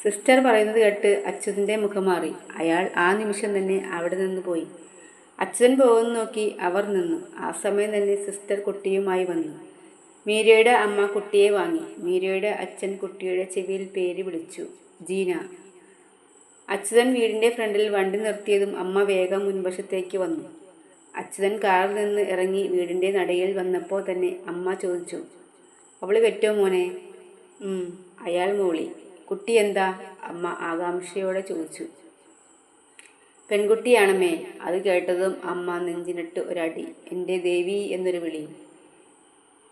Sister പറയുന്നത് കേട്ട് അച്യുതൻ്റെ മുഖം മാറി. അയാൾ ആ നിമിഷം തന്നെ അവിടെ നിന്ന് പോയി. അച്യുതൻ പോകുന്നു നോക്കി അവർ നിന്നു. ആ സമയം തന്നെ സിസ്റ്റർ കുട്ടിയുമായി വന്നു. മീരയുടെ അമ്മ കുട്ടിയെ വാങ്ങി. മീരയുടെ അച്ഛൻ കുട്ടിയുടെ ചെവിയിൽ പേര് വിളിച്ചു, ജീന. അച്യുതൻ വീടിൻ്റെ ഫ്രണ്ടിൽ വണ്ടി നിർത്തിയതും അമ്മ വേഗം മുൻവശത്തേക്ക് വന്നു. അച്യുതൻ കാറിൽ നിന്ന് ഇറങ്ങി വീടിൻ്റെ നടയിൽ വന്നപ്പോൾ തന്നെ അമ്മ ചോദിച്ചു, അവള് പെറ്റോ മോനെ? അയാൾ മൂളി. കുട്ടി എന്താ? അമ്മ ആകാംക്ഷയോടെ ചോദിച്ചു. പെൺകുട്ടിയാണമ്മേ. അത് കേട്ടതും അമ്മ നെഞ്ചിനിട്ട് ഒരടി. എൻ്റെ ദേവി എന്നൊരു വിളി.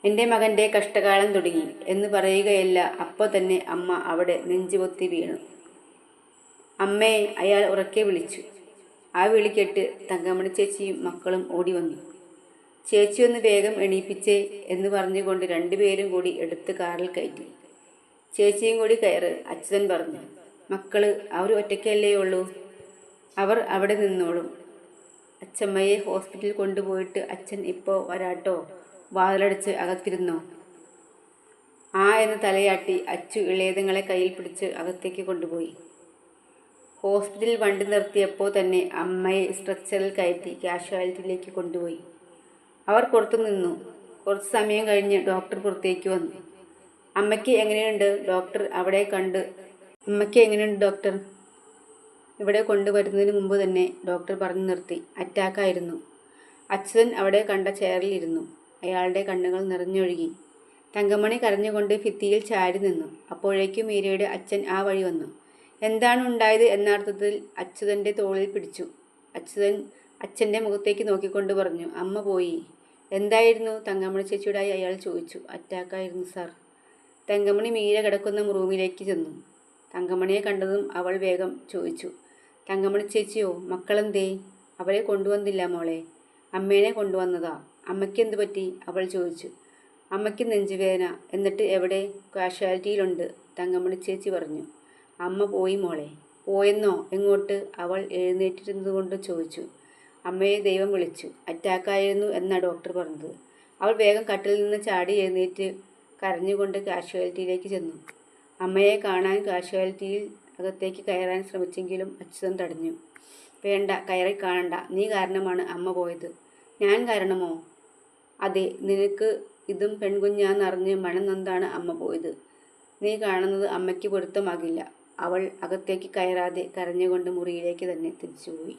എൻ്റെ മകൻ്റെ കഷ്ടകാലം തുടങ്ങി എന്ന് പറയുകയല്ല, അപ്പോൾ തന്നെ അമ്മ അവിടെ നെഞ്ചുപൊത്തി വീണു. അമ്മേ, അയാൾ ഉറക്കെ വിളിച്ചു. ആ വിളി കേട്ട് തങ്കമണി ചേച്ചിയും മക്കളും ഓടി വന്നു. ചേച്ചി ഒന്ന് വേഗം എണീപ്പിച്ചേ എന്ന് പറഞ്ഞുകൊണ്ട് രണ്ടുപേരും കൂടി എടുത്ത് കാറിൽ കയറ്റി. ചേച്ചിയും കൂടി കയറ്, അച്യുതൻ പറഞ്ഞു. മക്കള് അവർ ഒറ്റയ്ക്കല്ലേ ഉള്ളൂ, അവർ അവിടെ നിന്നോളും. അച്ഛമ്മയെ ഹോസ്പിറ്റലിൽ കൊണ്ടുപോയിട്ട് അച്ഛൻ ഇപ്പോൾ വരാട്ടോ, വാതിലടച്ച് അകത്തിരുന്നോ. ആ എന്ന് തലയാട്ടി അച്ചു ഇളയതുങ്ങളെ കയ്യിൽ പിടിച്ച് അകത്തേക്ക് കൊണ്ടുപോയി. ഹോസ്പിറ്റലിൽ വണ്ടി നിർത്തിയപ്പോൾ തന്നെ അമ്മയെ സ്ട്രെച്ചറിൽ കയറ്റി കാഷ്വാലിറ്റിയിലേക്ക് കൊണ്ടുപോയി. അവർ പുറത്തു നിന്നു. കുറച്ച് സമയം കഴിഞ്ഞ് ഡോക്ടർ പുറത്തേക്ക് വന്നു. അമ്മയ്ക്ക് എങ്ങനെയുണ്ട് ഡോക്ടർ? അമ്മയ്ക്ക് എങ്ങനെയുണ്ട് ഡോക്ടർ? ഇവിടെ കൊണ്ടുവരുന്നതിന് മുമ്പ് തന്നെ ഡോക്ടർ പറഞ്ഞു നിർത്തി. അറ്റാക്കായിരുന്നു. അച്യുതൻ അവിടെ കണ്ട ചെയറിൽ ഇരുന്നു. അയാളുടെ കണ്ണുകൾ നിറഞ്ഞൊഴുകി. തങ്കമണി കരഞ്ഞുകൊണ്ട് ഭിത്തിയിൽ ചാരി നിന്നു. അപ്പോഴേക്കും മീരയുടെ അച്ഛൻ ആ വഴി വന്നു. എന്താണ് ഉണ്ടായത് എന്നർത്ഥത്തിൽ അച്യുതൻ്റെ തോളിൽ പിടിച്ചു. അച്യുതൻ അച്ഛൻ്റെ മുഖത്തേക്ക് നോക്കിക്കൊണ്ട് പറഞ്ഞു, അമ്മ പോയി. എന്തായിരുന്നു? തങ്കമണി ചേച്ചിയോടായി അയാൾ ചോദിച്ചു. അറ്റാക്കായിരുന്നു സാർ. തങ്കമണി മീര കിടക്കുന്ന റൂമിലേക്ക് ചെന്നു. തങ്കമണിയെ കണ്ടതും അവൾ വേഗം ചോദിച്ചു, തങ്കമണി ചേച്ചിയോ? മക്കളെന്തേ? അവരെ കൊണ്ടുവന്നില്ല മോളെ. അമ്മേനെ കൊണ്ടുവന്നതാ. അമ്മയ്ക്ക് എന്ത് പറ്റി? അവൾ ചോദിച്ചു. അമ്മയ്ക്ക് നെഞ്ചുവേദന. എന്നിട്ട് എവിടെ? കാഷ്വാലിറ്റിയിലുണ്ട്, തങ്കമണി ചേച്ചി പറഞ്ഞു. അമ്മ പോയി മോളെ. പോയെന്നോ? എങ്ങോട്ട്? അവൾ എഴുന്നേറ്റിരുന്നതുകൊണ്ട് ചോദിച്ചു. അമ്മയെ ദൈവം വിളിച്ചു. അറ്റാക്കായിരുന്നു എന്നാ ഡോക്ടർ പറഞ്ഞത്. അവൾ വേഗം കട്ടിൽ നിന്ന് ചാടി എഴുന്നേറ്റ് കരഞ്ഞുകൊണ്ട് കാഷ്വാലിറ്റിയിലേക്ക് ചെന്നു. അമ്മയെ കാണാൻ കാഷ്വാലിറ്റിയിൽ അകത്തേക്ക് കയറാൻ ശ്രമിച്ചെങ്കിലും അച്യുതൻ തടഞ്ഞു. വേണ്ട, കയറി കാണണ്ട. നീ കാരണമാണ് അമ്മ പോയത്. ഞാൻ കാരണമോ? അതെ, നിനക്ക് ഇതും പെൺകുഞ്ഞാന്നറിഞ്ഞ് മനം നൊന്താണ് അമ്മ പോയത്. നീ കാണുന്നത് അമ്മയ്ക്ക് പൊരുത്തമാകില്ല. അവൾ അകത്തേക്ക് കയറാതെ കരഞ്ഞുകൊണ്ട് മുറിയിലേക്ക് തന്നെ തിരിച്ചുപോയി.